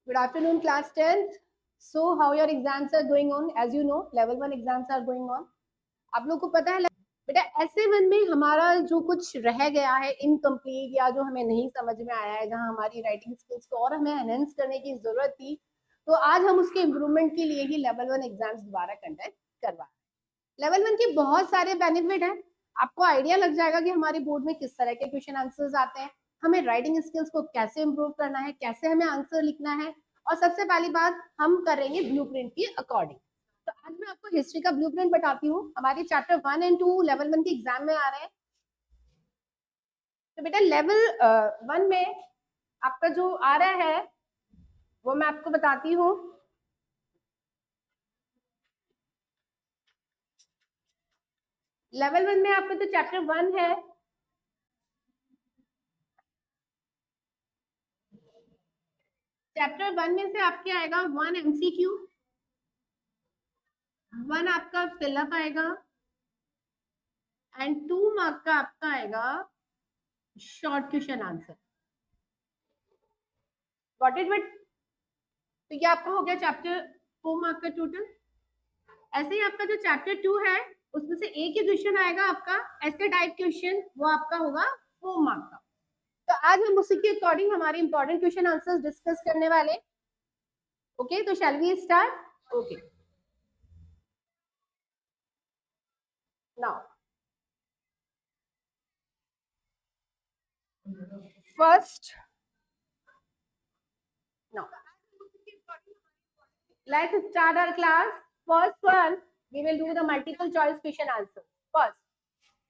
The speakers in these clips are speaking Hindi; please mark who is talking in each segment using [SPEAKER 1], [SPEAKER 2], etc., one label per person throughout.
[SPEAKER 1] Good afternoon, class 10th. So, how your exams are going on? As you know, level 1 exams are going on. आप लोग को पता है बेटा SA1 में हमारा जो कुछ रह गया है इनकम्प्लीट या जो हमें नहीं समझ में आया है, जहां हमारी राइटिंग स्किल्स को और हमें एनहेंस करने की जरूरत थी, तो आज हम उसके इम्प्रूवमेंट के लिए ही लेवल 1 एग्जाम्स दोबारा कंडक्ट करवा रहे हैं। लेवल 1 के बहुत सारे बेनिफिट हैं। आपको आइडिया लग जाएगा कि हमारे बोर्ड में किस तरह के क्वेश्चन आंसर्स आते हैं, हमें राइटिंग स्किल्स को कैसे इम्प्रूव करना है, कैसे हमें आंसर लिखना है, और सबसे पहली बात हम करेंगे ब्लूप्रिंट के अकॉर्डिंग। तो आज मैं आपको हिस्ट्री का ब्लूप्रिंट बताती हूँ। हमारे चैप्टर 1 एंड 2 लेवल 1 के एग्जाम में आ रहे हैं। तो बेटा लेवल 1 में आपका जो आ रहा है वो मैं आपको बताती हूँ। लेवल 1 में आपका तो चैप्टर 1 है। चैप्टर 1 में से आपके आएगा 1 MCQ, 1 आपका फिलअप आएगा एंड 2 मार्क का आपका आएगा short question answer. Got it बेट? तो ये आपका हो गया चैप्टर 4 मार्क का टोटल। ऐसे ही आपका जो चैप्टर 2 है उसमें से एक ही क्वेश्चन आएगा आपका ऐसे टाइप क्वेश्चन, वो आपका होगा 4 मार्क का। तो आज हम उसी के अकॉर्डिंग हमारे इंपॉर्टेंट क्वेश्चन आंसर्स डिस्कस करने वाले। ओके, तो shall we start? Okay, now first, now let's start our class. First one, we will do the multiple choice question answer. First,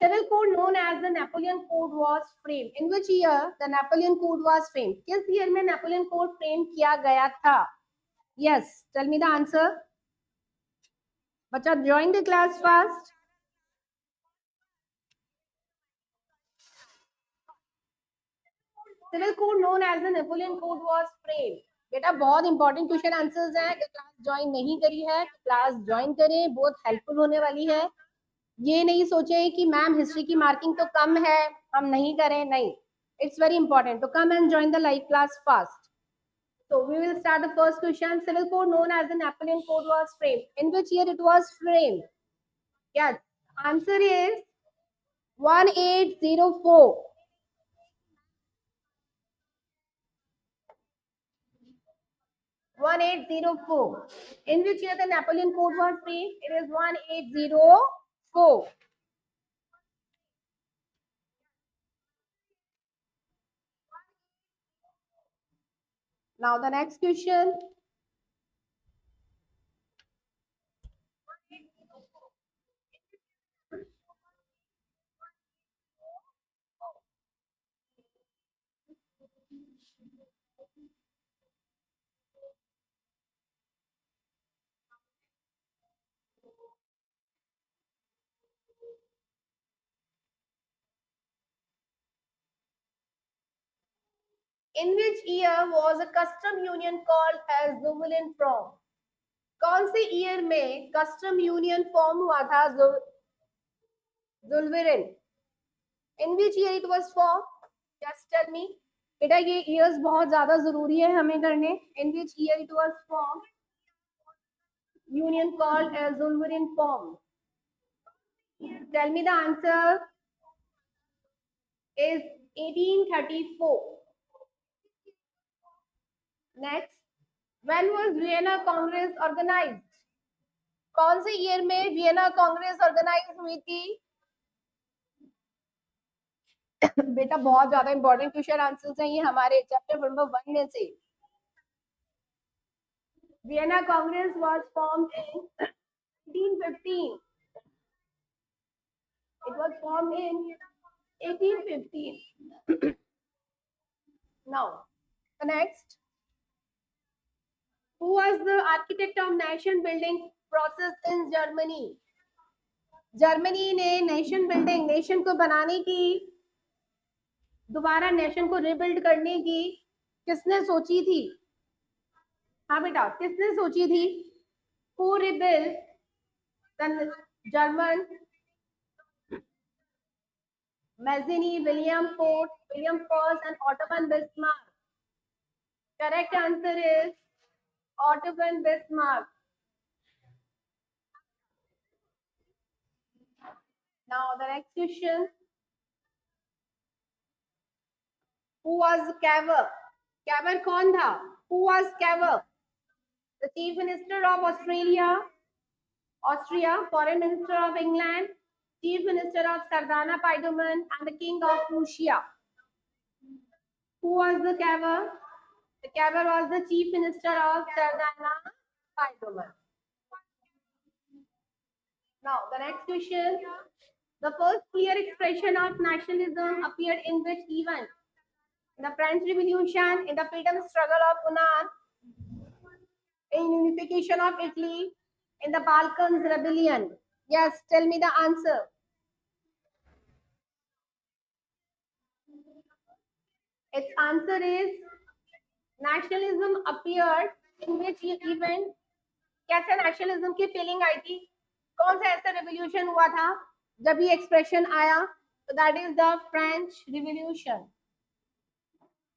[SPEAKER 1] civil code known as the Napoleon Code was framed. In which year the Napoleon Code was framed? किस year में Napoleon Code frame किया गया था? Yes, tell me the answer. बच्चा join the class fast. Civil code known as the Napoleon Code was framed. बेटा बहुत इंपॉर्टेंट क्वेश्चन आंसर्स हैं। अगर क्लास ज्वाइन नहीं करी है तो क्लास ज्वाइन करें, बहुत हेल्पफुल होने वाली है। ये नहीं सोचे कि मैम हिस्ट्री की मार्किंग तो कम है हम नहीं करें, नहीं, इट्स वेरी इंपॉर्टेंट। तो come and join the live class fast. So we will start the first question. Civil code known as the Napoleon Code was framed. In which year it was framed? Yes, answer is 1804. 1804. In which year the Napoleon Code was framed? It is 1804. Now the next question. In which year was a custom union called as Zulian from? कौन से ईयर में कस्टम यूनियन फॉर्म हुआ था? Zollverein. In which year it was form? Just tell me. बेटा ये ईयर्स बहुत ज्यादा जरूरी है हमें करने. In which year it was form? Union called as Zollverein form. Tell me the answer is 1834. Next, when was Vienna Congress organised? कौन से ईयर में वियना कांग्रेस ऑर्गेनाइज हुई थी? बेटा बहुत ज्यादा इंपॉर्टेंट क्वेश्चन आंसर्स हैं ये हमारे चैप्टर नंबर 1 में से. Vienna Congress was formed in 1815. It was formed in 1815. Now, the next. Who was the architect of nation building process in Germany? Germany ने नेशन बिल्डिंग, नेशन को बनाने की, दोबारा नेशन को रिबिल्ड करने की किसने सोची थी? हाँ बेटा, किसने सोची थी? Who rebuilt the German? Mazzini, William Ford, William First and Ottoman Bismarck. Correct answer is Otto von Bismarck. Now the next question. Who was Caver? Caver कौन था? Who was Caver? The Chief Minister of Austria, Foreign Minister of England, Chief Minister of Sardana Paidoman, and the King of Prussia. Who was the Caver? The Caver was the Chief Minister of Sardana Paidoman. Now, the next question. The first clear expression of nationalism appeared in which event? In the French Revolution, in the freedom struggle of Hunan, in unification of Italy, in the Balkans rebellion. Yes, tell me the answer. Its answer is nationalism appeared in which event? कैसे nationalism की feeling आई थी? कौन सा ऐसा revolution हुआ था जब ये expression आया? So that is the French Revolution.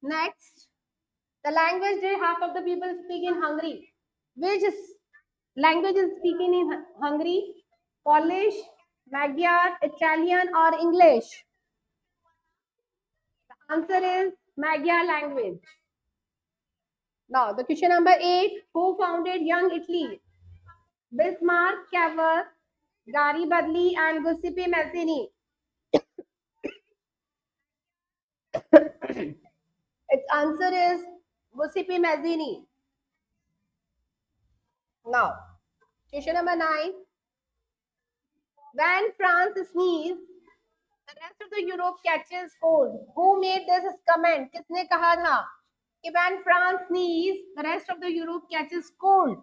[SPEAKER 1] Next, the language that half of the people speak in Hungary. Which language is speaking in Hungary? Polish, Magyar, Italian, or English? The answer is Magyar language. Now, the question number 8. Who founded Young Italy? Bismarck, Cavour, Garibaldi, and Giuseppe Mazzini. Its answer is Giuseppe Mazzini. Now, question number 9. When France sneezes, the rest of the Europe catches cold. Who made this comment? किसने कहा था कि when France sneezes, the rest of the Europe catches cold?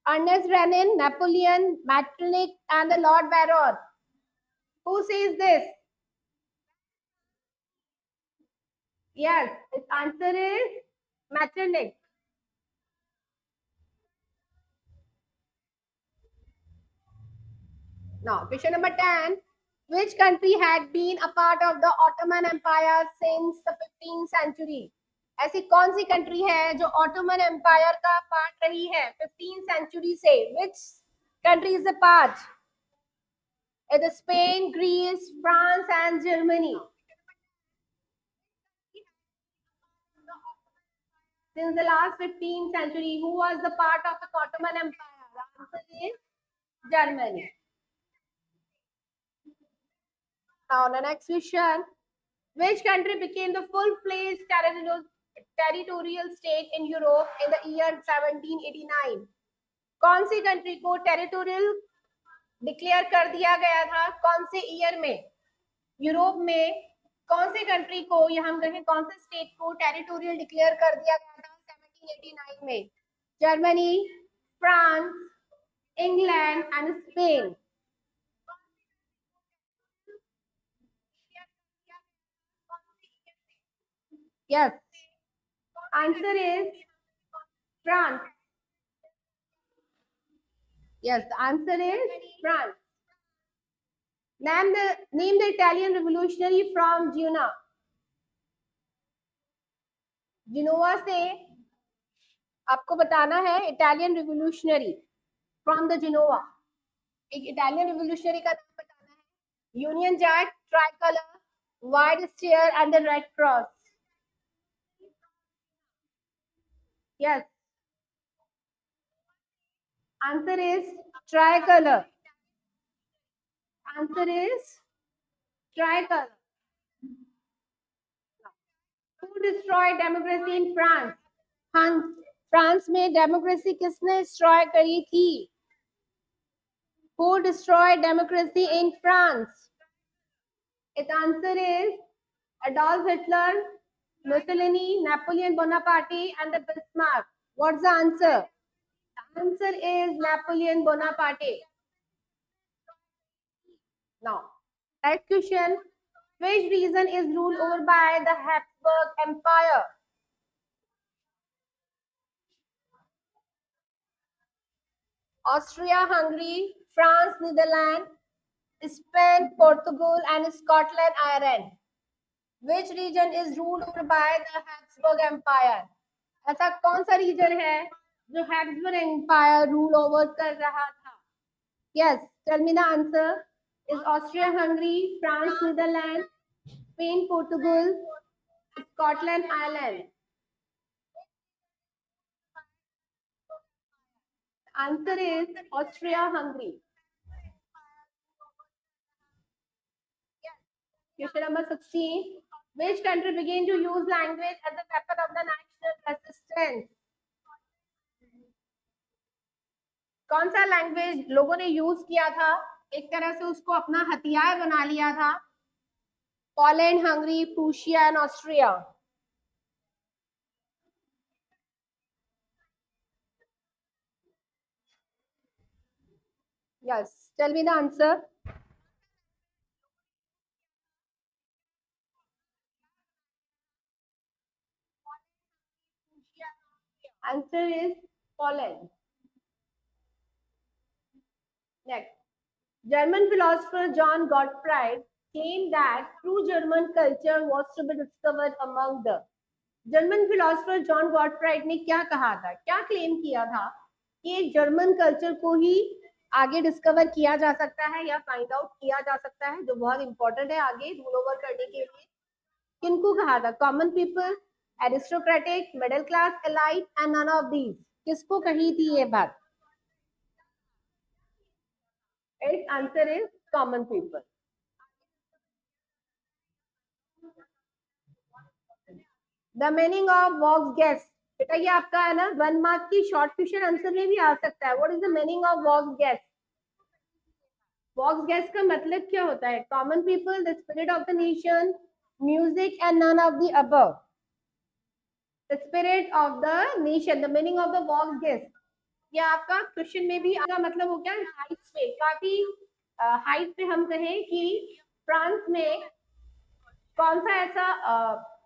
[SPEAKER 1] Ernest Renan, Napoleon, Metternich, and the Lord Baron. Who says this? Yes, its answer is Metternich. Now, question number 10. Which country had been a part of the Ottoman Empire since the 15th century? ऐसी कौन सी कंट्री है जो ऑटोमन एम्पायर का पार्ट रही है 15th सेंचुरी से? Which country is a part? It is Spain, Greece, France, and Germany. Since the last 15th century, who was the part of the Ottoman Empire? The answer is Germany. Now, the next question. Which country became the full-fledged territorial state in Europe in the year 1789? कौन सी कंट्री को टेरिटोरियल डिक्लेयर कर दिया गया था? कौन से ईयर में? यूरोप में कौन सी कंट्री को या हम कहें कौन से स्टेट को टेरिटोरियल डिक्लेयर कर दिया गया था 1789 में? Germany, France, England and Spain. Yes. Answer is France. Yes, the answer is France. Name the Italian revolutionary from Genoa. Genoa से आपको बताना है Italian revolutionary from the Genoa. एक इटालियन रिवोल्यूशनरी का नाम बताना है. Union Jack, tricolour, white star and the red cross. Yes. Answer is tricolor. Answer is tricolor. Who destroyed democracy in France? France में डेमोक्रेसी किसने डिस्ट्रॉय करी थी? Who destroyed democracy in France? Its answer is Adolf Hitler, Mussolini, Napoleon Bonaparte, and the Bismarck. What's the answer? The answer is Napoleon Bonaparte. Now, next question. Which region is ruled over by the Habsburg Empire? Austria-Hungary, France, Netherlands, Spain, Portugal, and Scotland, Ireland. Which region is ruled over by the Habsburg Empire? ऐसा कौन सा रीजन है जो हैब्सबर्ग एम्पायर रूल ओवर कर रहा था? Yes, tell me the answer. Is Austria Hungary, France, Netherlands, Spain, Portugal, Scotland, Ireland? Answer is Austria-Hungary. Question number 16. Which country began to use language as a weapon of the national resistance? कौन सा लैंग्वेज लोगों ने यूज किया था, एक तरह से उसको अपना हथियार बना लिया था? Poland, Hungary, Prussia and Austria. Yes, tell me the answer. Answer is Poland. Next. German philosopher John Gottfried claimed that true German culture was to be discovered among the. German philosopher John Gottfried ने क्या कहा था, क्या क्लेम किया था कि जर्मन कल्चर को ही आगे डिस्कवर किया जा सकता है या फाइंड आउट किया जा सकता है, जो बहुत इंपॉर्टेंट है आगे रूल ओवर करने के लिए? किनको कहा था? Common people, aristocratic, middle class, elite and none of these. किसको कही थी ये बात? It's answer is common people. The meaning of Volksgeist. बेटा ये आपका है ना 1 मार्क की शॉर्ट क्वेश्चन आंसर में भी आ सकता है. What is the meaning of Volksgeist? Volksgeist का मतलब क्या होता है? Common people, the spirit of the nation, music and none of the above. The spirit of the nation, the meaning of the Volksgeist. ये आपका क्वेश्चन में भी आपका मतलब हो गया हाइट पे, काफी हाइट पे हम कहें कि फ्रांस में कौन सा ऐसा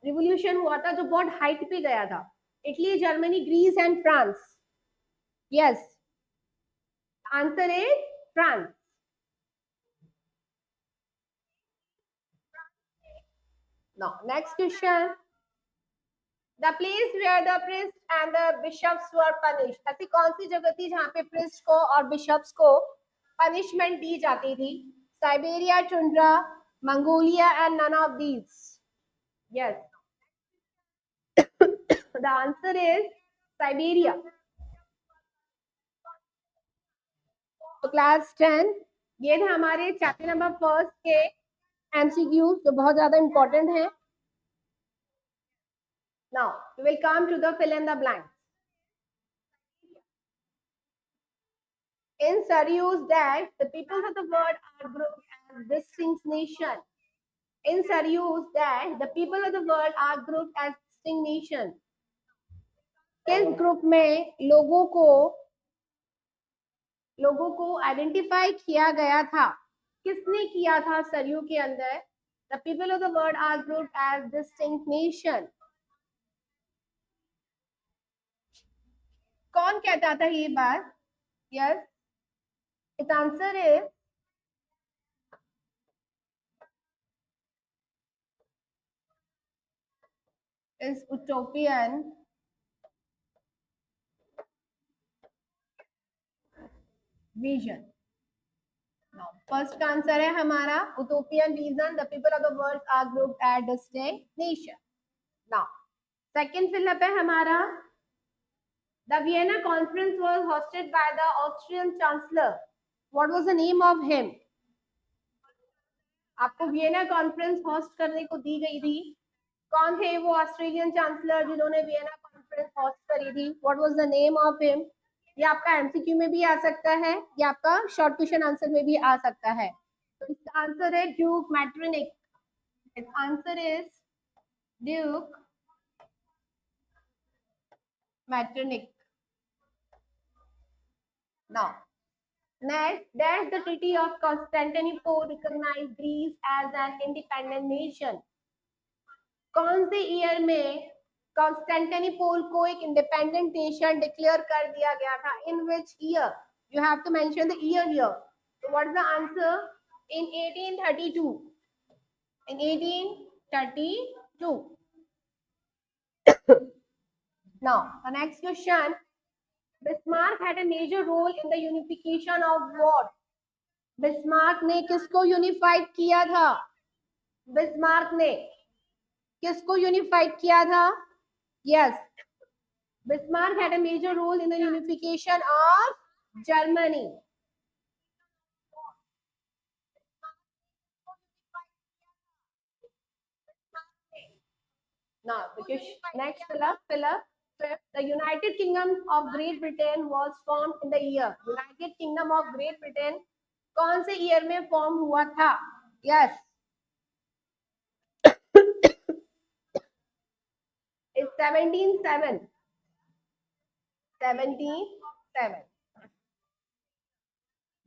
[SPEAKER 1] रिवोल्यूशन हुआ था जो बहुत हाइट पे गया था? Italy, Germany, Greece and France. Yes, answer is France. Now next question. The place where the priest and the bishops were punished. ऐसी कौन सी जगह थी जहां पे प्रिस्ट को और बिशप्स को पनिशमेंट दी जाती थी? Siberia, tundra, Mongolia and none of these. Yes, the answer is Siberia. तो क्लास 10 ये थे हमारे चैप्टर नंबर फर्स्ट के एमसीक्यू जो बहुत ज्यादा इंपॉर्टेंट है. Now we will come to the fill in the blank. In Saryu's that the peoples of the world are grouped as distinct nation. In Saryu's that the people of the world are grouped as distinct nation. किस ग्रुप में लोगों को आइडेंटिफाई किया गया था? किसने किया था सरयू के अंदर? The people of the world are grouped as distinct nation. कौन कहता था ये बात? Yes, its answer is utopian vision. Now, first answer है हमारा utopian vision. The people of the world are grouped as distinct nation. Now, second fill up है हमारा. The Vienna conference was hosted by the Austrian chancellor. What was the name of him? आपको वियना कॉन्फ्रेंस होस्ट करने को दी गई थी. कौन थे वो ऑस्ट्रेलियन चांसलर जिन्होंने वियना कॉन्फ्रेंस होस्ट करी थी? What was the name of him? ये आपका एमसीक्यू में भी आ सकता है, ये आपका शॉर्ट क्वेश्चन आंसर में भी आ सकता है. तो इसका आंसर है Duke Metternich. It's answer is Duke Metternich. Now next, that the Treaty of Constantinople recognized Greece as an independent nation. कौन से ईयर में कॉन्स्टेंटिनोपल को एक इंडिपेंडेंट नेशन डिक्लेयर कर दिया गया था? In which year? You have to mention the year here. So what is the answer? In 1832. In 1832. Now the next question. Bismarck had a major role in the unification of what? Bismarck ने किसको यूनिफाइड किया था? बिस्मार्क ने किसको यूनिफाइड किया था? Yes, Bismarck had a major role in the unification of Germany. Now, because next Philip, the United Kingdom of Great Britain was formed in the year. United Kingdom of Great Britain कौन से ईयर में फॉर्म हुआ था? Yes, it's 1707. 1707.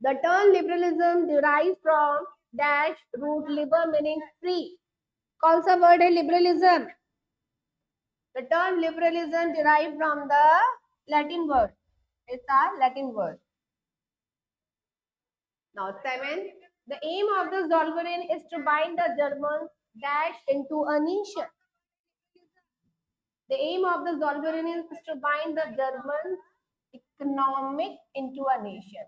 [SPEAKER 1] The term liberalism derives from dash root liber meaning free. कौन सा word है liberalism? The term liberalism derived from the Latin word. It's a Latin word. Now, 7. The aim of the Zollverein is to bind the Germans dash into a nation. The aim of the Zollverein is to bind the German economic into a nation.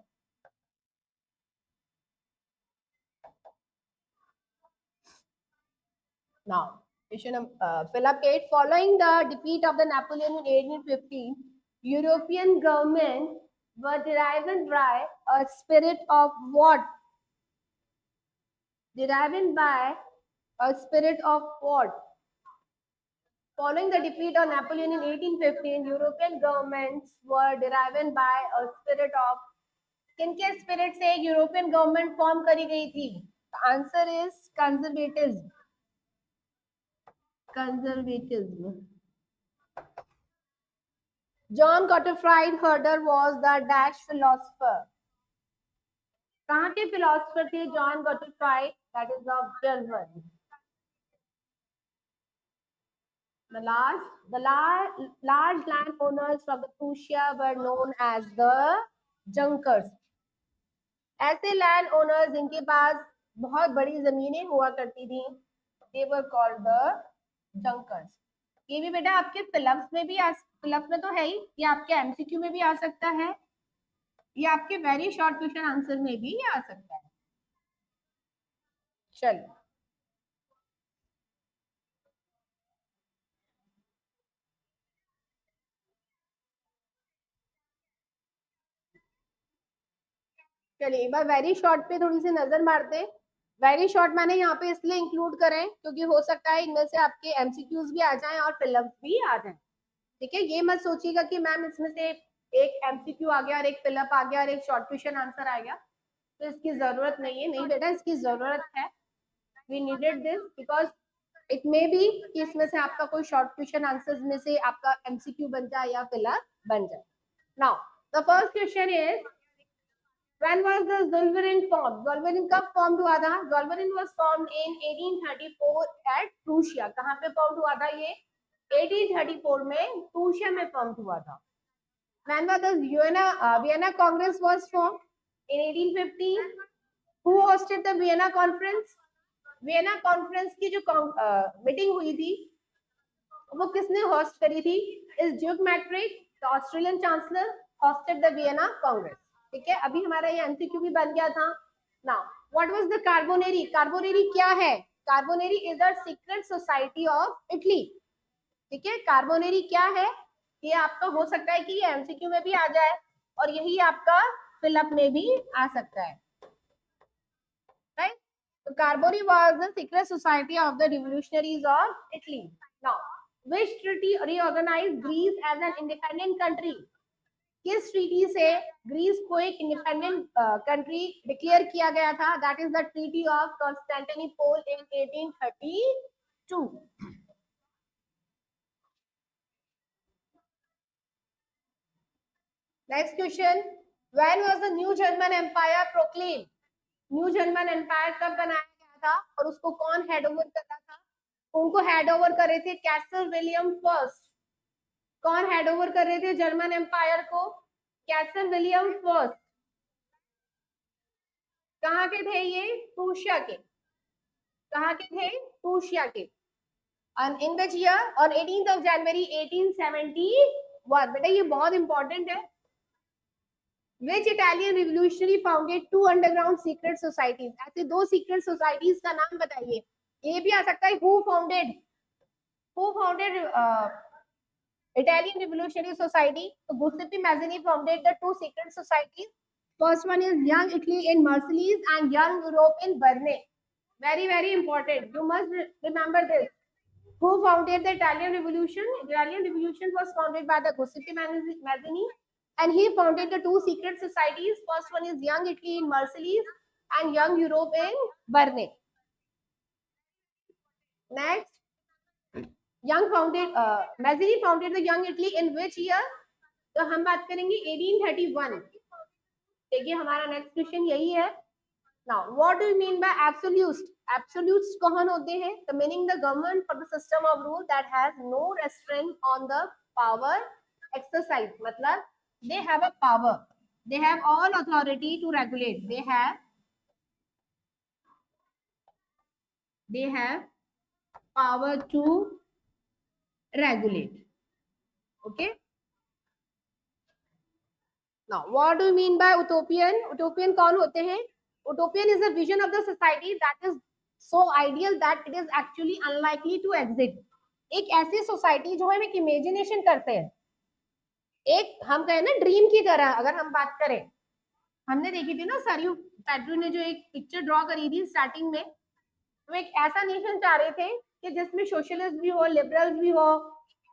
[SPEAKER 1] Now, Philip 8. Following the defeat of the Napoleon in 1815, European governments were driven by a spirit of what? Driven by a spirit of what? Following the defeat of Napoleon in 1815, European governments were driven by a spirit of किनके spirit से European government form करी गई थी? The answer is conservatism. Conservatism. John Gottfried Herder was the dash philosopher. कहाँ के philosopher थे John Gottfried? That is of Germany. The large landowners from the Prussia were known as the Junkers. ऐसे लैंड ओनर्स जिनके पास बहुत बड़ी जमीनें हुआ करती थी, they were called the Junkers. ये भी बेटा आपके फिलप्स में भी फिलप्स में तो है ही, ये आपके एमसीक्यू में भी आ सकता है, ये आपके वेरी शॉर्ट क्वेश्चन आंसर में भी आ सकता है. चलो चलिए एक बार वेरी शॉर्ट पे थोड़ी सी नजर मारते हैं. वेरी शॉर्ट मैंने यहाँ पे इसलिए इंक्लूड करें क्योंकि हो सकता है इनमें से आपके एमसीक्यूज भी आ जाएं और फिलप्स भी आ जाएं. ठीक है, ये मत सोचिएगा कि मैम इसमें से एक एमसीक्यू आ गया और एक फिलअप आ गया और एक शॉर्ट क्वेश्चन आंसर आ गया, तो इसकी जरूरत नहीं है. नहीं बेटा, इसकी जरूरत है. We needed this because it may be कि इसमें से आपका कोई शॉर्ट क्वेश्चन आंसर में से आपका एमसीक्यू बन जाए या फिलअप बन जाए. Now the first question is when was the Zollverein formed? Zollverein कब formed हुआ था? Zollverein was formed in 1834 at Prussia. कहाँ पे formed हुआ था ये? 1834 में प्रूशिया में formed हुआ था. When was the Vienna Congress was formed? In 1850. Who hosted the Vienna Conference? Vienna Conference की जो मीटिंग हुई थी वो किसने होस्ट करी थी? इस Duke Metternich, the Australian chancellor, hosted the Vienna Congress. ठीक है, अभी हमारा ये एमसीक्यू भी बन गया था. Now what was the Carbonari? Carbonari क्या है? Carbonari is the secret society of Italy. ठीक है, कार्बोनेरी क्या है? ये आपका हो सकता है कि ये एमसीक्यू में भी आ जाए और यही आपका फिलअप में भी आ सकता है. राइट, तो Carbonari was the secret society of the revolutionaries of Italy. Now which treaty reorganised Greece as an independent country? किस ट्रीटी से ग्रीस को एक इंडिपेंडेंट कंट्री डिक्लेयर किया गया था? That is the treaty of Constantinople in 1832. Next question, when was the new German empire proclaim? New German empire कब बनाया गया था और उसको कौन हेड ओवर कर रहा था? उनको हेड ओवर कर रहे थे कैसल विलियम फर्स्ट. कौन हेड ओवर कर रहे थे जर्मन एम्पायर को? Castle William first. कहाँ के थे ये? प्रूशिया के. कहाँ के थे? प्रूशिया के. In which year? On 18th of January 1871. बेटा ये बहुत इंपॉर्टेंट है. Which Italian revolutionary founded two underground secret societies? ऐसे दो secret societies का नाम बताइए. ये भी आ सकता है. Who founded Italian Revolutionary Society? So Giuseppe Mazzini founded the two secret societies. First one is Young Italy in Marseilles and Young Europe in Berne. Very, very important. You must remember this. Who founded the Italian Revolution? Italian Revolution was founded by the Giuseppe Mazzini, and he founded the two secret societies. First one is Young Italy in Marseilles and Young Europe in Berne. Next, Mazzini founded the Young Italy in which year? तो हम बात करेंगे 1831. देखिए हमारा नेक्स्ट क्वेश्चन यही है. Now, what do you mean by absolutes? Absolutes कौन होते हैं? The meaning the government for the system of rule that has no restraint on the power exercised. मतलब they have a power. They have all authority to regulate. They have power to regulate. Okay. Now, what do you mean by utopian? Utopian कौन होते हैं? Utopian is a vision of the society that is so ideal that it is actually unlikely to exist. एक ऐसी सोसाइटी जो हम एक इमेजिनेशन करते हैं, एक हम कहें ना ड्रीम की तरह. अगर हम बात करें, हमने देखी थी ना सरयू पैट्रू ने जो एक पिक्चर ड्रॉ करी थी स्टार्टिंग में, वो एक ऐसा नेशन चाह रहे थे कि जिसमें सोशलिस्ट भी हो, लिबरल्स भी हो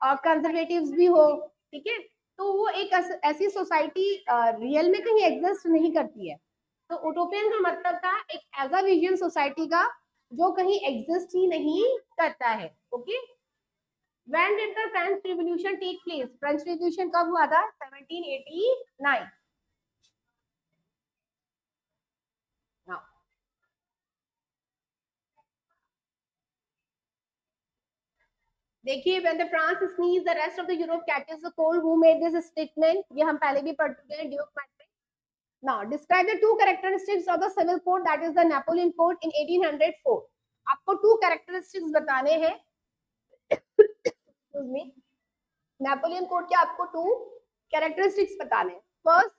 [SPEAKER 1] और कंजर्वेटिव्स भी हो. ठीक है. तो वो एक ऐसी सोसाइटी रियल में कहीं एग्जिस्ट नहीं करती है. तो उटोपियन का मतलब था एक ऐसा विजन सोसाइटी का जो कहीं एग्जिस्ट ही नहीं करता है. Okay. When did the French Revolution take place? French Revolution कब हुआ था? 1789. Now, देखिए when the France sneeze, the rest of the Europe catches the cold. Who made this statement? ये हम पहले भी पढ़ चुके हैं ड्यूक मैट में. Now, describe the two characteristics of the civil code, that is the Napoleon Code in 1804. आपको two characteristics बताने हैं. Excuse me. Napoleon Code के आपको two characteristics बताने हैं. First,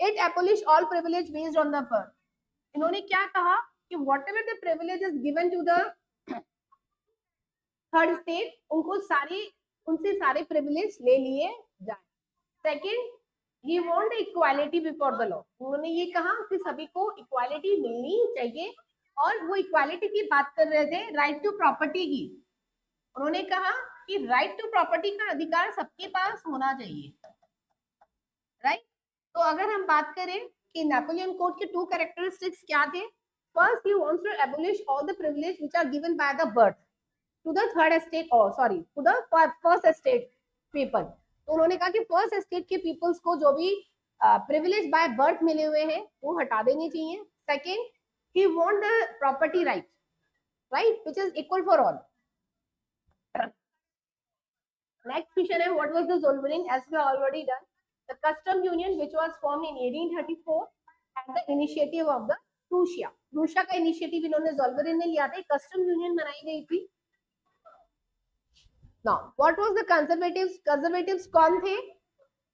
[SPEAKER 1] it abolished all privilege based on the birth. इन्होंने क्या कहा कि whatever the privilege is given to the third state, उनसे सारे प्रिविलेज ले लिए जाए. Second, he want equality before the law. उन्होंने ये कहा कि सभी को इक्वालिटी मिलनी चाहिए, और वो इक्वालिटी की बात कर रहे थे राइट टू प्रॉपर्टी की. उन्होंने कहा कि राइट टू प्रॉपर्टी का अधिकार सबके पास होना चाहिए. राइट. तो अगर हम बात करें कि नेपोलियन कोड के टू कैरेक्टरिस्टिक्स क्या थे? First, he wants to abolish all the privilege which are given by the birth to the third estate, to the first estate people. तो उन्होंने कहा कि फर्स्ट एस्टेट के पीपल्स को जो भी प्रिविलेज बाय बर्थ मिले हुए हैं वो हटा देने चाहिए. Second, he want the property right which is equal for all. Next question है what was the Zollverein? As we already done. The custom union which was formed in 1834 at the initiative of the Prussia. Prussia का इनिशिएटिव इन्होंने ज़ोल्वेनिन ने लिया था. कस्टम यूनियन बनाई गई थी. Now, what was the conservatives? Conservatives कौन थे?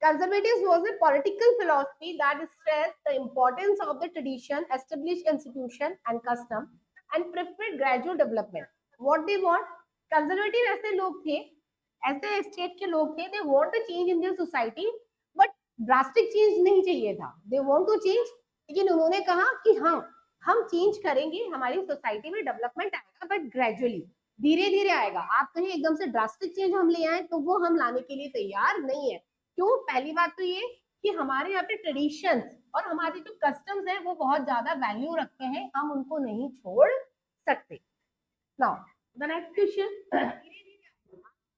[SPEAKER 1] Conservatives was a political philosophy that stressed the importance of the tradition, established institution and custom, and preferred gradual development. What they want? Conservative ऐसे लोग थे, ऐसे स्टेट के लोग थे. They want a change in their society, but drastic change नहीं चाहिए था. They want to change, लेकिन उन्होंने कहा कि हाँ, हम चेंज करेंगे, हमारी सोसाइटी में डेवलपमेंट आएगा, बट ग्रेजुअली, धीरे धीरे आएगा. आप कहीं एकदम से ड्रास्टिक चेंज हम ले आए तो वो हम लाने के लिए तैयार नहीं है. क्यों? पहली बात तो ये कि हमारे यहाँ पे ट्रेडिशंस और हमारे जो कस्टम्स हैं वो बहुत ज्यादा वैल्यू रखते हैं, हम उनको नहीं छोड़ सकते. Now the next question,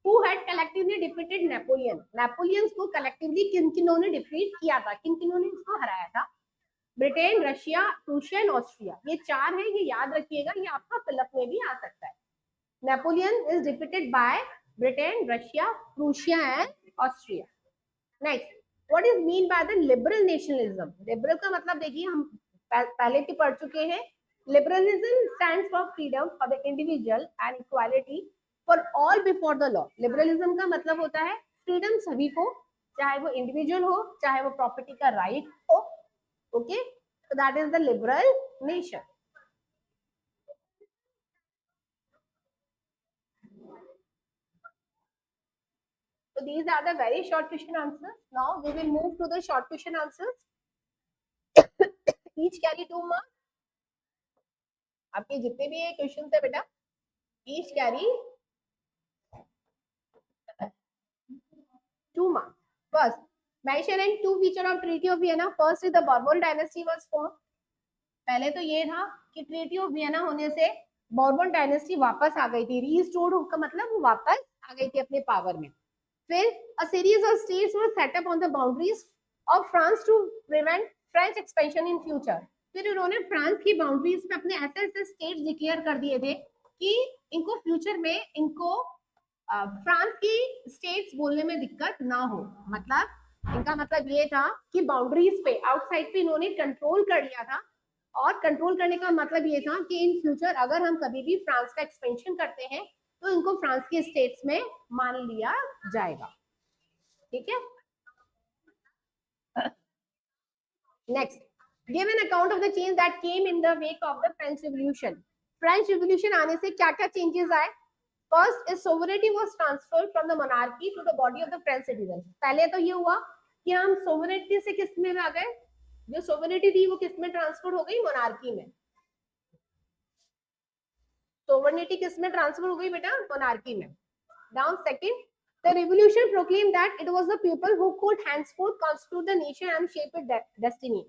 [SPEAKER 1] who had collectively defeated Napoleon? Napoleons को कलेक्टिवली किन किनों ने डिफीट किया था, किन किनों ने उसको हराया था? Britain, Russia, Prussia and Austria. ये चार है, ये याद रखिएगा, ये आपका फिलअप में भी आ सकता है. Napoleon is defeated by Britain, Russia, Prussia and Austria. Next, what is mean by the liberal nationalism? Liberal का मतलब देखिए हम पहले भी पढ़ चुके हैं. Liberalism stands for freedom for the individual and equality for all before the law. Liberalism का मतलब होता है freedom सभी को, चाहे वो individual हो, चाहे वो property का right हो, Okay, so that is the liberal nation. So these are the very short question answers. Now we will move to the short question answers. Each carry 2 marks. आपके जितने भी ये क्वेश्चन थे बेटा, each carry 2 marks. First, mention and two feature of Treaty of Vienna. First is the Bourbon dynasty was formed. पहले तो ये था कि ट्रीटी ऑफ वियना होने से बॉर्बन डायनेस्टी वापस आ गई थी. रीस्टोर्ड का मतलब वो वापस आ गई थी अपने पावर में. फिर a series of states were set up on the boundaries of France to prevent French expansion in future. फिर उन्होंने फ्रांस की बाउंड्रीज पे अपने ऐसे ऐसे स्टेट्स डिक्लेयर कर दिए थे कि इनको फ्यूचर में इनको फ्रांस की स्टेट्स बोलने में दिक्कत ना हो. मतलब इनका मतलब ये था कि बाउंड्रीज पे आउटसाइड पे इन्होंने कंट्रोल कर लिया था. और कंट्रोल करने का मतलब ये था कि इन फ्यूचर अगर हम कभी भी फ्रांस का एक्सपेंशन करते हैं तो इनको फ्रांस के स्टेट्स में मान लिया जाएगा. ठीक है. Next, give an account of the change that came in the wake of the French revolution. French revolution आने से क्या क्या चेंजेस आए. First is sovereignty was transferred from the monarchy to the body of the French citizen. पहले तो ये हुआ कि हम सोवरेनिटी से किस में आ गए, जो सोवरेनिटी थी वो किस में ट्रांसफर हो गई, मोनार्की में. सोवरेनिटी किस में ट्रांसफर हो गई बेटा, मोनार्की में. Now second, the revolution proclaimed that it was the people who could henceforth constitute the nation and shape its destiny.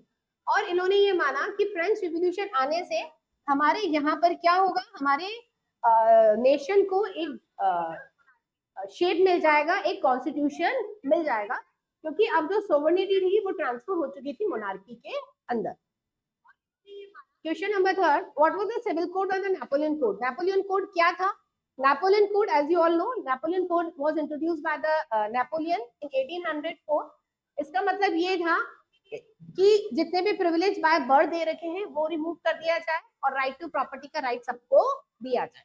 [SPEAKER 1] और इन्होंने ये माना कि फ्रेंच रिवॉल्यूशन आने से हमारे यहाँ पर क्या होगा, हमारे नेशन को एक शेप मिल जाएगा, एक कॉन्स्टिट्यूशन मिल जाएगा, क्योंकि अब जो सोवरेनिटी थी वो ट्रांसफर हो चुकी थी मोनार्की के अंदर. Question number third, what was the civil code और the Napoleon code. Napoleon code क्या था. Napoleon Code, as you all know, Napoleon Code was introduced by the Napoleon in 1804. इसका मतलब ये था कि जितने भी प्रिविलेज बाय बर्थ दे रखे हैं वो रिमूव कर दिया जाए और राइट टू प्रॉपर्टी का राइट सबको दिया जाए.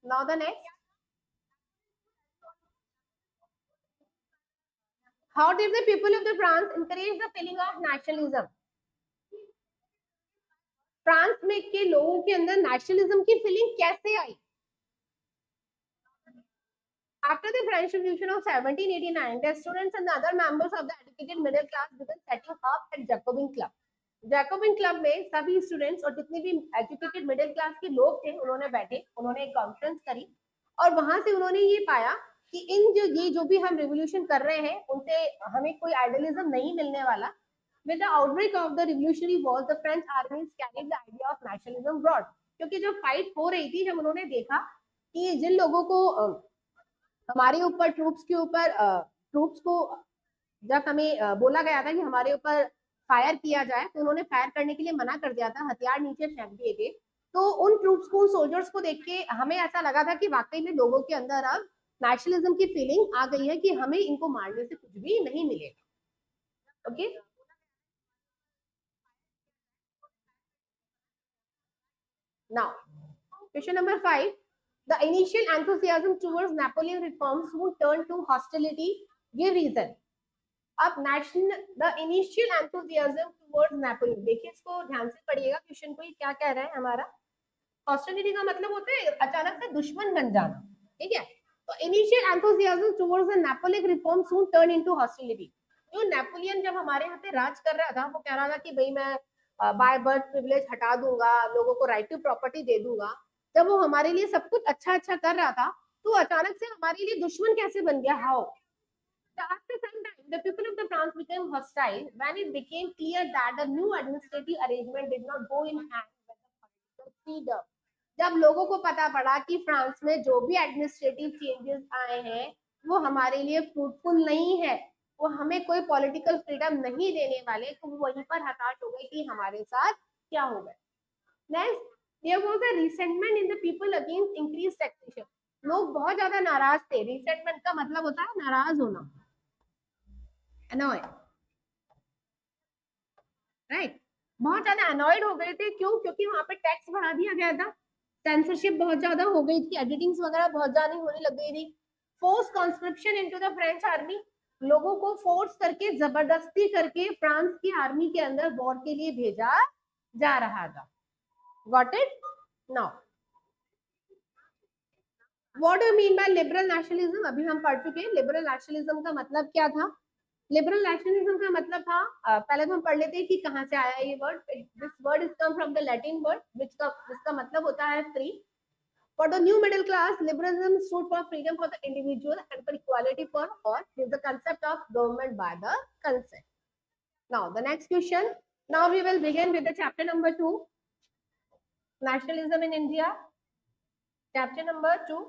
[SPEAKER 1] Now the next, how did the people of the France encourage the feeling of nationalism. France में के लोगों के अंदर नेशनलिज्म की फीलिंग कैसे आई. After the French Revolution of 1789, the students and the other members of the educated middle class began setting up at Jacobin Club. Jacobin Club में सभी स्टूडेंट्स और जितने भी एजुकेटेड मिडिल क्लास के लोग थे उन्होंने बैठे, उन्होंने एक कॉन्फ्रेंस करी और वहां से उन्होंने ये पाया कि इन जो भी हम रिवोल्यूशन कर रहे हैं उनसे हमें कोई आइडियलिज्म नहीं मिलने वाला. With the outbreak of the revolutionary wars, the French armies carried the idea of nationalism abroad. क्योंकि जब फाइट हो रही थी, जब उन्होंने देखा कि जिन लोगों को हमारे ऊपर ट्रूप्स को जब हमें बोला गया था कि हमारे ऊपर फायर किया जाए तो उन्होंने फायर करने के लिए मना कर दिया था, हथियार नीचे फेंक दिए थे. तो उन ट्रूप्स को, सोल्जर्स को देख के हमें ऐसा लगा था कि वाकई में लोगों के अंदर अब नेशनलिज्म की फीलिंग आ गई है कि हमें इनको मारने से कुछ भी नहीं मिलेगा. Okay. Now question number 5, the initial enthusiasm towards Napoleon reforms soon turned to hostility. Give reason. अब the initial enthusiasm towards Napoleon, देखिए इसको ध्यान से पढ़िएगा क्वेश्चन को, ये क्या कह रहा है हमारा. हॉस्टिलिटी का मतलब होता है अचानक से दुश्मन बन जाना. ठीक है. तो initial enthusiasm towards the Napoleon reform soon turn into hostility. जो नेपोलियन जब हमारे यहाँ पे राज कर रहा था वो कह रहा था कि भाई मैं बाय बर्थ प्रिविलेज हटा दूंगा, लोगों को राइट टू प्रॉपर्टी दे दूंगा. जब वो हमारे लिए सब कुछ अच्छा अच्छा कर रहा था तो अचानक से हमारे लिए दुश्मन कैसे बन गया. How. After some time, the people of the France became hostile when it became clear that the new administrative arrangement did not go in hand with the political freedom. जब लोगों को पता पड़ा कि फ्रांस में जो भी एडमिनिस्ट्रेटिव चेंजेस आए हैं वो हमारे लिए फ्रूटफुल नहीं है, वो हमें कोई पॉलिटिकल फ्रीडम नहीं देने वाले, तो वो वहीं पर हताश हो गए कि हमारे साथ क्या हो गया. Next, there was a resentment in the people against increased taxation. लोग बहुत ज्यादा नाराज थे. रिसेंटमेंट का मतलब होता है नाराज होना, annoyed, right? बहुत ज्यादा अनॉयड हो गए थे. क्यों? क्योंकि वहां पे टैक्स बढ़ा दिया गया था, सेंसरशिप बहुत ज्यादा हो गई थी, एडिटिंग्स वगैरह बहुत ज्यादा होने लग गई थी. Force conscription into the French army. लोगों को फोर्स करके जबरदस्ती करके फ्रांस की आर्मी के अंदर वॉर के लिए भेजा जा रहा था। Got it? Now what do mean by liberal nationalism? अभी हम पढ़ चुके हैं लिबरल नेशनलिज्म का मतलब क्या था। लिबरल नेशनलिज्म का मतलब था, पहले तो हम पढ़ लेते हैं कि कहाँ से आया ये word. This word is come from the Latin word जिसका मतलब होता है free. For the new middle class, liberalism stood for freedom for the individual and for equality for all. This is the concept of government by the consent. Now, the next question. Now we will begin with the chapter number 2, nationalism in India. Chapter number 2.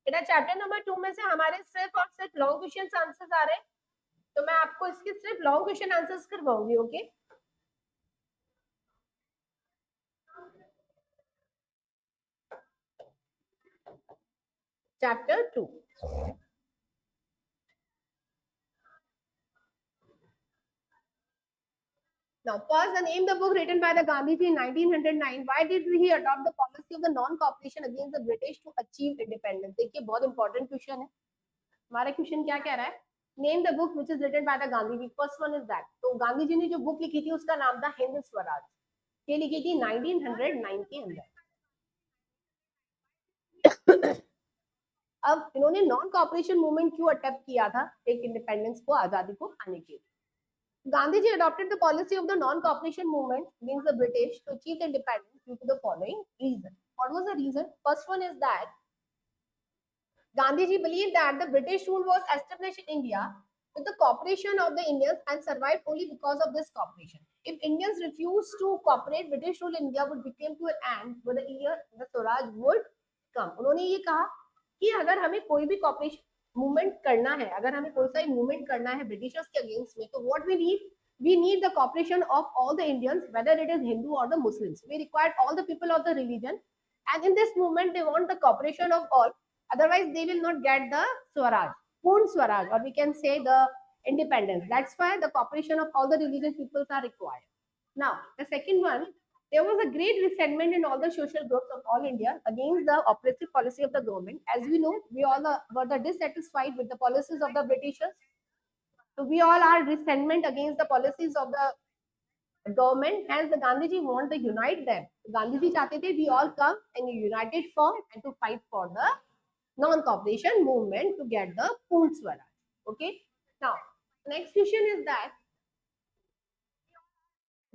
[SPEAKER 1] बेटा चैप्टर नंबर 2 में से हमारे सिर्फ और सिर्फ लॉन्ग क्वेश्चन आंसर्स आ रहे हैं, तो मैं आपको इसके सिर्फ लॉन्ग क्वेश्चन आंसर्स करवाऊंगी। Okay, chapter 2। Now, first, the name the book written by the Gandhiji in 1909. Why did he adopt the policy of the non-cooperation against the British to achieve independence? देखिए बहुत इंपॉर्टेंट क्वेश्चन है। हमारा क्वेश्चन क्या कह रहा है? Name the book which is written by the Gandhi. First one is that. तो गांधी जी ने जो बुक लिखी थी उसका नाम था हिंद स्वराज। ये लिखी थी 1909 के अंदर। अब इन्होंने नॉन कॉपरेशन मूवमेंट क्यों अटेम्प्ट किया था एक इंडिपेंडेंस को, आजादी को पाने के लिए? Gandhi ji adopted the policy of the non-cooperation movement against the British to achieve independence due to the following reason. What was the reason? First one is that Gandhi ji believed that the British rule was established in India with the cooperation of the Indians and survived only because of this cooperation. If Indians refused to cooperate, British rule in India would become to an end with the year the Swaraj would come. उन्होंने ये कहा कि अगर हमें कोई भी cooperation मूवमेंट करना है, अगर हमें कोई सा मूवमेंट करना है ब्रिटिशर्स के अगेंस्ट में, तो what we need the cooperation of all the Indians, whether it is Hindu or the Muslims. We require all the people of the religion, and in this movement they want the cooperation of all, otherwise they will not get the Swaraj, Purn Swaraj, or we can say the independence. That's why the cooperation of all the religious peoples are required. Now the second one, there was a great resentment in all the social groups of all India against the oppressive policy of the government. As we know, we all were dissatisfied with the policies of the Britishers. So we all are resentment against the policies of the government. Hence, the Gandhiji want to unite them. Gandhiji चाहते थे we all come in a united form and to fight for the non-cooperation movement to get the Purn Swaraj. Okay. Now, next question is that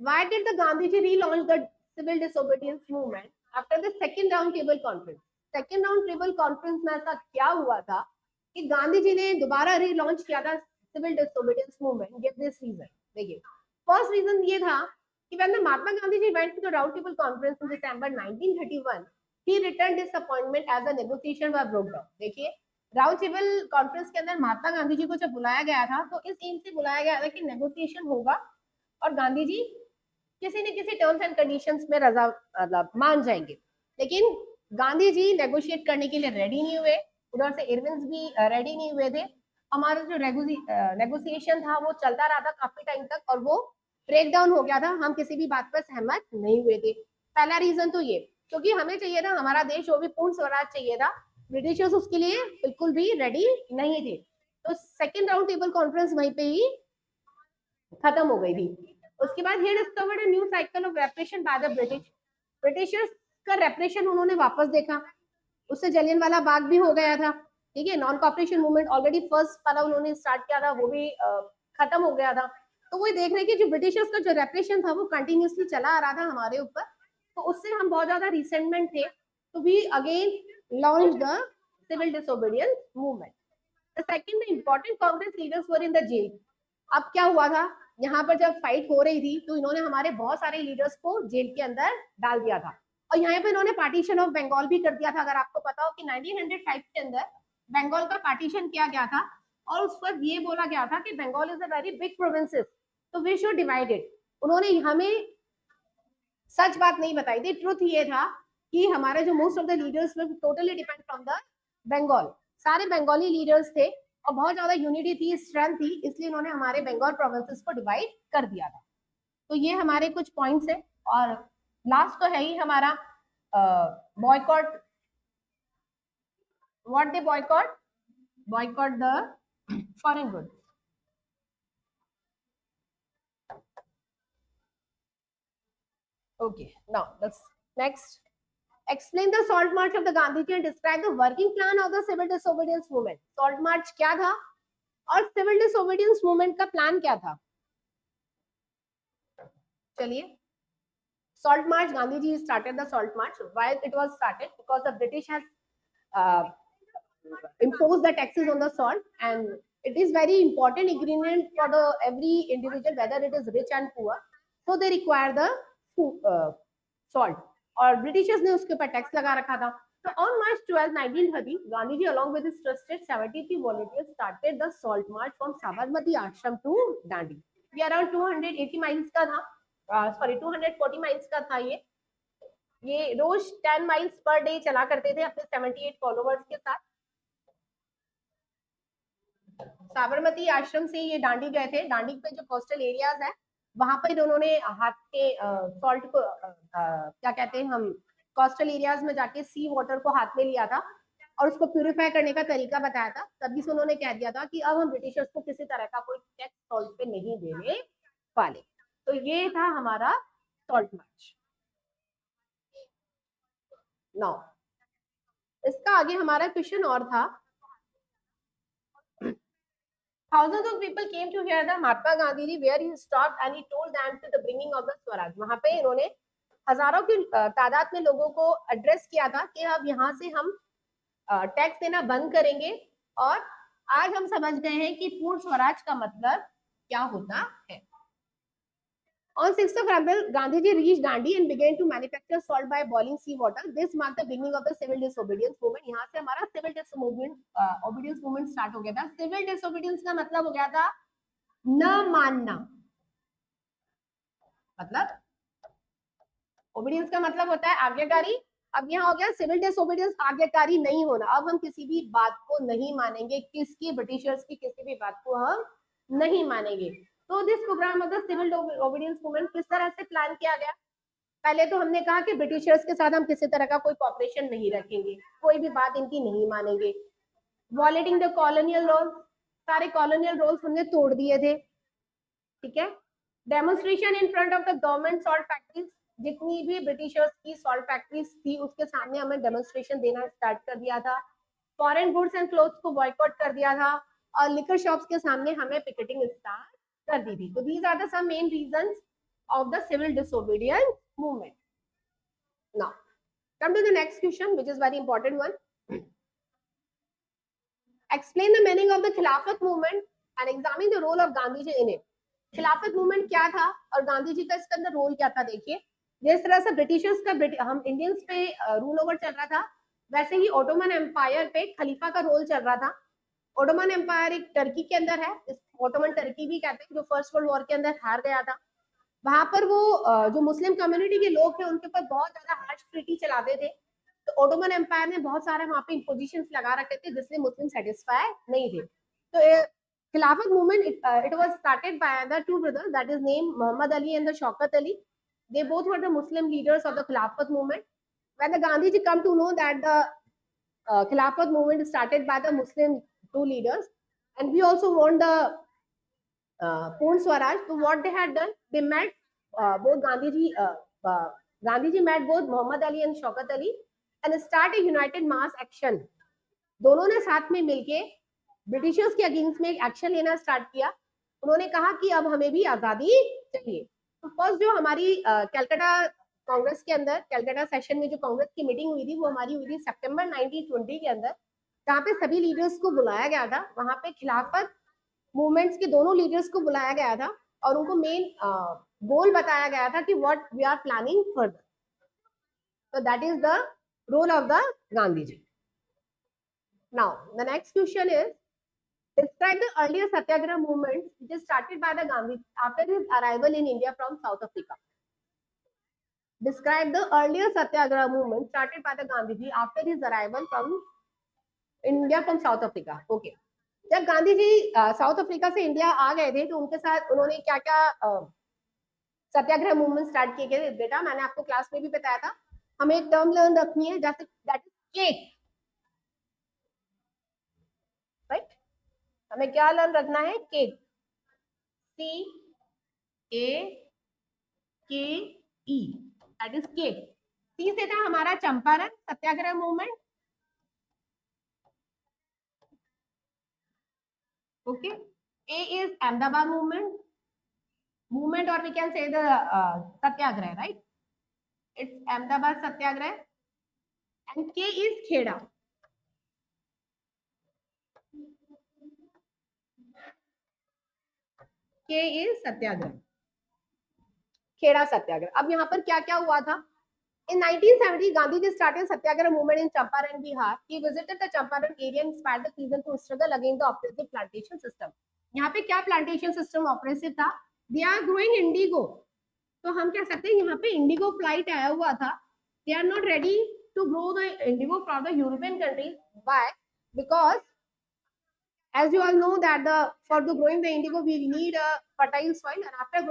[SPEAKER 1] why did the Gandhiji relaunch the civil disobedience movement after the second round table conference? Second round table conference में ऐसा क्या हुआ था कि गांधी जी ने दोबारा रीलॉन्च किया था civil disobedience movement? Give this reason. देखिए, फर्स्ट रीजन ये था कि when the Mahatma Gandhi ji went to the round table conference in December 1931, he returned his appointment as the negotiation were broke down. देखिए, राउंड टेबल कॉन्फ्रेंस के अंदर महात्मा गांधी जी को जब बुलाया गया था तो इस एम से बुलाया गया था कि नेगोशिएशन होगा और गांधी जी किसी न किसी टर्म्स एंड कंडीशंस में रजा मतलब मान जाएंगे। लेकिन गांधी जी नेगोशिएट करने के लिए रेडी नहीं हुए, उधर से इरविन्स भी रेडी नहीं हुए थे। हमारा जो नेगोशिएशन था वो चलता रहा था काफी टाइम तक और वो ब्रेक डाउन हो गया था, हम किसी भी बात पर सहमत नहीं हुए थे। पहला रीजन तो ये, क्योंकि हमें चाहिए था हमारा देश वो भी पूर्ण स्वराज चाहिए था, ब्रिटिशर्स उसके लिए बिल्कुल भी रेडी नहीं थे। तो सेकेंड राउंड टेबल कॉन्फ्रेंस वहीं पे ही खत्म हो गई थी। उसके बाद he discovered a new cycle of repression by the British. Britishers का रेप्रेशन उन्होंने वापस देखा, उससे जलियनवाला बाग भी हो गया था। ठीक है, non cooperation movement already first वाला उन्होंने स्टार्ट किया था वो भी खत्म हो गया था। तो वो देख रहे कि जो ब्रिटिशर्स का जो रेप्रेशन था वो कंटिन्यूसली चला आ रहा था हमारे ऊपर, तो उससे हम बहुत ज्यादा रिसेंटमेंट थे। तो we again launch the civil disobedience movement. The second important Congress leaders were in the jail. अब क्या हुआ था, यहाँ पर जब फाइट हो रही थी तो इन्होंने हमारे बहुत सारे लीडर्स को जेल के अंदर डाल दिया था और यहाँ पे इन्होंने पार्टीशन ऑफ बंगाल भी कर दिया था। अगर आपको पता हो कि 1905 के अंदर बंगाल का पार्टीशन किया गया था और उस पर ये बोला गया था कि Bengal is a very big provinces, तो वी शुड डिवाइड इट। उन्होंने हमें सच बात नहीं बताई थी, ट्रुथ ये था कि हमारे जो most of the leaders were totally depend from the Bengal, सारे बंगाली लीडर्स थे और बहुत ज्यादा यूनिटी थी, स्ट्रेंथ थी, इसलिए इन्होंने हमारे बंगाल प्रोविंसेस को डिवाइड कर दिया था। तो ये हमारे कुछ पॉइंट्स है। और लास्ट तो है ही हमारा boycott. What they boycott? Boycott the foreign goods. Okay, now let's next. Explain the salt march of the Gandhiji and describe the working plan of the civil disobedience movement. Salt march क्या था और civil disobedience movement का plan क्या था? चलिए, salt march, Gandhiji started the salt march. Why it was started? Because the British has uh, imposed the taxes on the salt, and it is very important ingredient for the every individual, whether it is rich and poor. So they require the salt. और ब्रिटिशर्स ने उसके ऊपर टैक्स लगा रखा था. So on March 12, 1930, Gandhiji, along with his trusted 73 volunteers, started the salt march from Sabarmati Ashram to Dandi. ये around 280 miles का था, sorry 240 miles का था ये रोज 10 miles per day चला करते थे अपने 78 फॉलोवर्स के साथ. साबरमती आश्रम से ये दांडी गए थे. दांडी पे जो कोस्टल एरियाज है वहां पर उन्होंने हाथ के सॉल्ट को क्या कहते हैं हम कोस्टल एरियाज में जाके सी वाटर को हाथ में लिया था और उसको प्यूरिफाई करने का तरीका बताया था. तभी से उन्होंने कह दिया था कि अब हम ब्रिटिशर्स को किसी तरह का कोई टैक्स सॉल्ट पे नहीं देने वाले. तो ये था हमारा सॉल्ट मार्च. नाउ इसका आगे हमारा क्वेश्चन और था. Thousands of people came to hear the Mahatma Gandhi ji, where he stopped and he told them to the bringing of the Swaraj. वहां पे इन्होंने हजारों की तादाद में लोगों को एड्रेस किया था कि अब यहाँ से हम टैक्स देना बंद करेंगे और आज हम समझ गए हैं कि पूर्ण स्वराज का मतलब क्या होता है. On 6th of April, Gandhiji reached Dandi and began to manufacture salt by boiling sea water. This marked the beginning of the civil disobedience movement. यहाँ से हमारा civil disobedience movement start हो गया था. Civil disobedience का मतलब हो गया था न मानना. मतलब ओबीडियंस का मतलब होता है आज्ञाकारी. अब यहाँ हो गया सिविल डिसोबीडियंस, आज्ञाकारी नहीं होना. अब हम किसी भी बात को नहीं मानेंगे, किसकी, ब्रिटिशर्स की किसी भी बात को हम नहीं मानेंगे. तो this programme of the civil obedience movement किस तरह से प्लान किया गया? पहले तो हमने कहा कि ब्रिटिशर्स के साथ हम किसी तरह का कोई कॉपरेशन नहीं रखेंगे, कोई भी बात इनकी नहीं मानेंगे. वॉलेटिंग द कॉलोनियल रोल्स, सारे कॉलोनियल रोल्स हमने तोड़ दिए थे. ठीक है. Demonstration in front of the government salt factories, जितनी भी ब्रिटिशर्स की सॉल्ट फैक्ट्रीज थी उसके सामने हमें डेमोन्स्ट्रेशन देना स्टार्ट कर दिया था. फॉरेन गुड्स एंड क्लोथ्स को बॉयकॉट कर दिया था और लिकर शॉप्स के सामने हमें पिकेटिंग स्टार्ट कर दी थी. तो these are the some main reasons of the civil disobedience movement. Now, come to the next question, which is very important one. Explain the meaning of the Khilafat movement and examine the role of Gandhiji in it. खिलाफत मूवमेंट क्या था और गांधी जी का इसके अंदर रोल क्या था? देखिए, जिस तरह से ब्रिटिशर्स का हम इंडियंस पे रूल ओवर चल रहा था, वैसे ही ओटोमन एम्पायर पे खलीफा का रोल चल रहा था. ओटोमन एम्पायर एक टर्की के अंदर है, ओटोमन टर्की भी कहते हैं, जो फर्स्ट वर्ल्ड वॉर के अंदर हार गया था. वहां पर वो जो मुस्लिम कम्युनिटी के लोग थे उनके ऊपर बहुत ज्यादा हार्श ट्रीटी चलाते थे. तो ओटोमन एम्पायर ने बहुत सारे वहां पे इम्पोजिशंस लगा रखे थे जिससे मुस्लिम सेटिस्फाई नहीं थे. तो खिलाफत movement it was started by the two brothers, that is named Muhammad Ali and the Shaukat Ali. They both were the Muslim leaders of the Khilafat movement. When the Gandhiji come to know that the Khilafat movement is started by the Muslim two leaders, and we also want the Purn Swaraj. So what they had done, they met both Gandhiji met both Muhammad Ali and Shaukat Ali and start a united mass action. दोनों ने साथ में मिलके ब्रिटिशर्स के अगेंस्ट में एक्शन लेना स्टार्ट किया. उन्होंने कहा कि अब हमें भी आजादी चाहिए. तो फर्स्ट जो हमारी कलकत्ता कांग्रेस के अंदर, कलकत्ता सेशन में जो कांग्रेस की मीटिंग हुई थी वो हमारी हुई थी सितंबर 1920 के अंदर, जहाँ पे सभी लीडर्स को बुलाया गया था. वहां पे खिलाफत मूवमेंट्स के दोनों लीडर्स को बुलाया गया था और उनको मेन गोल बताया गया था कि what we are planning further. So that is the role of the Gandhiji. Now the next question is, describe the earlier Satyagraha movement which is started by the Gandhi after his arrival in India from South Africa. Describe the earlier Satyagraha movement started by the Gandhiji after his arrival from India from South Africa. Okay. जब गांधी जी साउथ अफ्रीका से इंडिया आ गए थे तो उनके साथ उन्होंने क्या क्या सत्याग्रह मूवमेंट स्टार्ट किए गए? बेटा मैंने आपको क्लास में भी बताया था, हमें एक टर्म लर्न रखनी है, जैसे दैट इज केक. राइट, हमें क्या लर्न रखना है? केक. CAKE. दैट इज के। सी से था हमारा Champaran satyagraha movement, okay. A is Ahmedabad movement और we can say the satyagraha, right? It's Ahmedabad satyagraha. And K is Kheda, K is सत्याग्रह, खेड़ा सत्याग्रह। अब यहाँ पर क्या क्या हुआ था? In 1970, Gandhiji started Satyagraha movement in Champaran, Bihar. He visited the Champaran area and inspired the citizens to struggle against the oppressive plantation system. यहाँ पे क्या plantation system oppressive था? They are growing indigo. तो हम कह सकते हैं यहाँ पे indigo flight आया हुआ था. They are not ready to grow the indigo from the European countries. Why? Because as you all know that for the growing the indigo we need a fertile soil, and after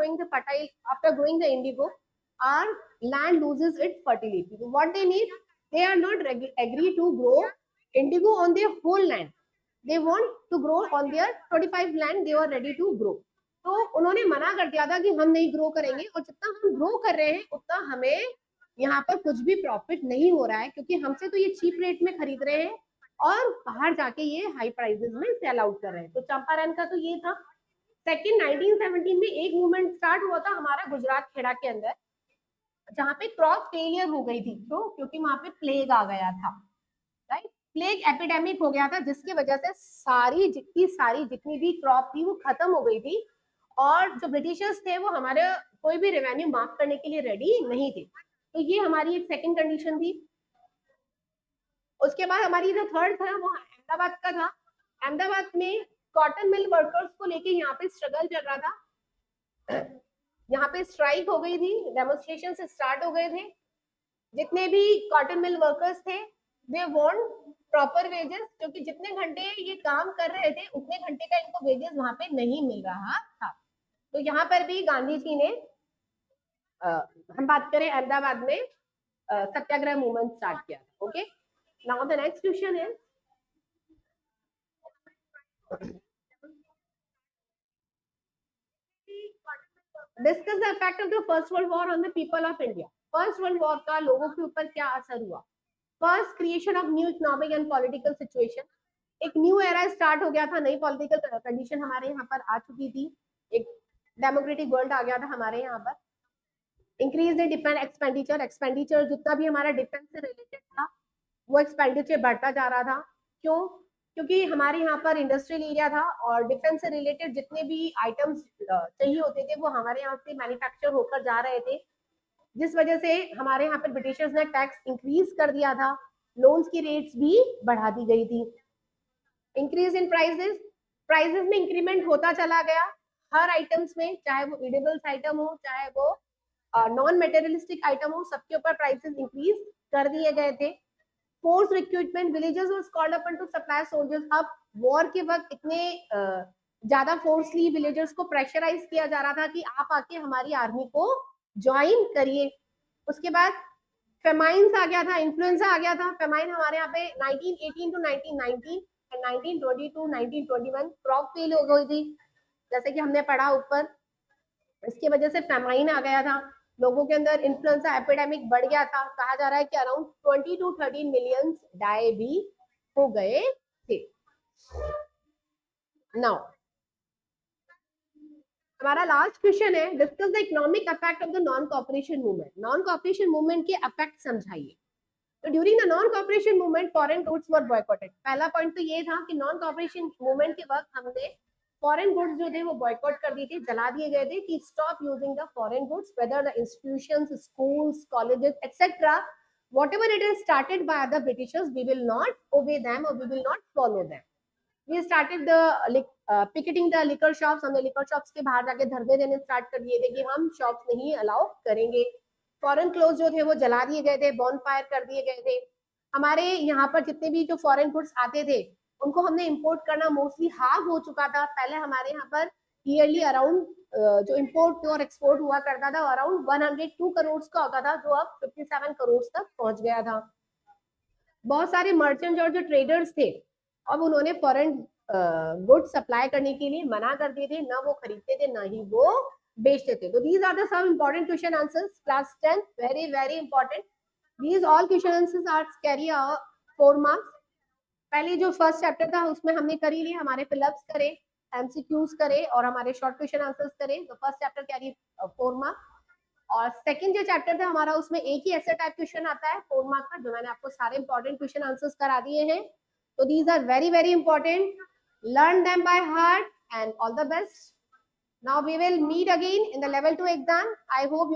[SPEAKER 1] growing the indigo our land loses its fertility. So what they need, they are not agree to grow indigo on their whole land. They want to grow on their 25 land they were ready to grow. तो उन्होंने मना कर दिया था कि हम नहीं ग्रो करेंगे, और जितना हम ग्रो कर रहे हैं उतना हमें यहाँ पर कुछ भी प्रॉफिट नहीं हो रहा है, क्योंकि हमसे तो ये चीप रेट में खरीद रहे हैं और बाहर जाके ये हाई प्राइसेस में सेल आउट कर रहे हैं। तो चंपारण का तो ये था। सेकंड 1917 में एक मूवमेंट स्टार्ट हुआ था हमारा गुजरात खेड़ा के अंदर, जहाँ पे क्रॉप फेलियर हो गई थी। तो क्योंकि वहां पे प्लेग आ गया था, राइट? प्लेग एपिडेमिक हो गया था, जिसकी वजह से सारी जितनी भी क्रॉप थी वो खत्म हो गई थी, और जो ब्रिटिशर्स थे वो हमारे कोई भी रेवेन्यू माफ करने के लिए रेडी नहीं थे। तो ये हमारी एक सेकंड कंडीशन थी। उसके बाद हमारी जो थर्ड था वो अहमदाबाद का था। अहमदाबाद में कॉटन मिल वर्कर्स को लेके यहाँ पे स्ट्रगल चल रहा था, यहाँ पे स्ट्राइक हो गई थी, डेमोन्स्ट्रेशन से स्टार्ट हो गए थे। जितने भी कॉटन मिल वर्कर्स थे दे वांट प्रॉपर वेजेस, क्योंकि जितने घंटे ये काम कर रहे थे उतने घंटे का इनको वेजेस वहां पे नहीं मिल रहा था। तो यहाँ पर भी गांधी जी ने हम बात करें अहमदाबाद में सत्याग्रह मूवमेंट स्टार्ट किया। Okay, now the next question है discuss the effect of the first world war on the people of India. First world war का लोगों के ऊपर क्या असर हुआ? First, creation of new economic and political situation. एक न्यू एरा स्टार्ट हो गया था, नई पॉलिटिकल कंडीशन हमारे यहाँ पर आ चुकी थी, एक डेमोक्रेटिक वर्ल्ड आ गया था हमारे यहाँ पर। इंक्रीज इन डिफेंस एक्सपेंडिचर जितना भी हमारा डिफेंस से रिलेटेड था वो एक्सपेंडिचर बढ़ता जा रहा था। क्यों? क्योंकि हमारे यहाँ पर इंडस्ट्रियल एरिया था और डिफेंस से रिलेटेड जितने भी आइटम्स चाहिए होते थे वो हमारे यहाँ से मैन्युफैक्चर होकर जा रहे थे, जिस वजह से हमारे यहाँ पर ब्रिटिशर्स ने टैक्स इंक्रीज कर दिया था, लोन्स की रेट्स भी बढ़ा दी गई थी। इंक्रीज इन प्राइसेस में इंक्रीमेंट होता चला गया हर आइटम्स में, चाहे वो एडिबल्स आइटम हो चाहे वो नॉन मेटेरियलिस्टिक आइटम हो, सबके ऊपर प्राइसेस इंक्रीज कर दिए गए थे। Force recruitment, villagers was called upon to supply soldiers. अब वॉर के वक्त इतने ज्यादा फोर्सली विलेजर्स को प्रेशराइज किया जा रहा था कि आप आके हमारी आर्मी को ज्वाइन करिए। उसके बाद फेमाइन्स आ गया था, इन्फ्लुएंजा आ गया था। फेमाइन हमारे यहाँ पे 1918 to 1919 and 1920 to 1921 crop fail हो गई थी, जैसे कि हमने पढ़ा ऊपर। इसकी वजह से फेमाइन आ गया था, लोगों के अंदर इन्फ्लुएंजा एपिडेमिक बढ़ गया था। कहा जा रहा है कि अराउंड 20 टू 13 मिलियन डाई भी हो गए थे। नाउ हमारा लास्ट क्वेश्चन है discuss the economic effect of the non cooperation movement. Non cooperation movement के इफेक्ट समझाइए। तो during the non cooperation movement foreign goods were boycotted. पहला पॉइंट तो ये था कि नॉन कॉपरेशन मूवमेंट के वक्त हमने फॉरेन गुड्स जो थे वो बॉयकॉट कर दिए थे, जला दिए गए थे कि stop using the foreign goods whether the institutions, schools, colleges etcetera, whatever it is started by the Britishers, we will not obey them or we will not follow them. We started the picketing the liquor shops. हमने liquor shops के बाहर जाके धरने देने स्टार्ट कर दिए थे कि हम shops नहीं अलाउ करेंगे। फॉरेन क्लोथ जो थे वो जला दिए गए थे, बॉन फायर कर दिए गए थे। हमारे यहाँ पर जितने भी जो फॉरेन गुड्स आते थे उनको हमने इंपोर्ट करना मोस्टली हाफ हो चुका था। पहले हमारे यहाँ पर ईयरली अराउंड जो इंपोर्ट और एक्सपोर्ट हुआ करता था अराउंड 102 करोड़ का होता था, जो अब 57 करोड़ तक पहुंच गया था। बहुत सारे मर्चेंट और जो ट्रेडर्स थे अब उन्होंने फॉरेन गुड्स सप्लाई करने के लिए मना कर दिए थे, ना वो खरीदते थे ना ही वो बेचते थे। तो these are the some important question answers class 10, very very important. These all question answers are carry 4 marks. पहले जो फर्स्ट चैप्टर था उसमें हमने कर ही लिया, हमारे फिलअप्स करे, एमसीक्यूज करे और हमारे शॉर्ट क्वेश्चन आंसर्स करे। तो फर्स्ट चैप्टर कैरी 4 मार्क्स। और सेकंड जो चैप्टर था हमारा, उसमें एक ही ऐसा टाइप क्वेश्चन आता है 4 मार्क का, जो मैंने आपको सारे इंपॉर्टेंट क्वेश्चन आंसर्स करा दिए हैं। तो these are very very important, learn them by heart and all the best. Now we will meet again in the level 2 exam. I hope you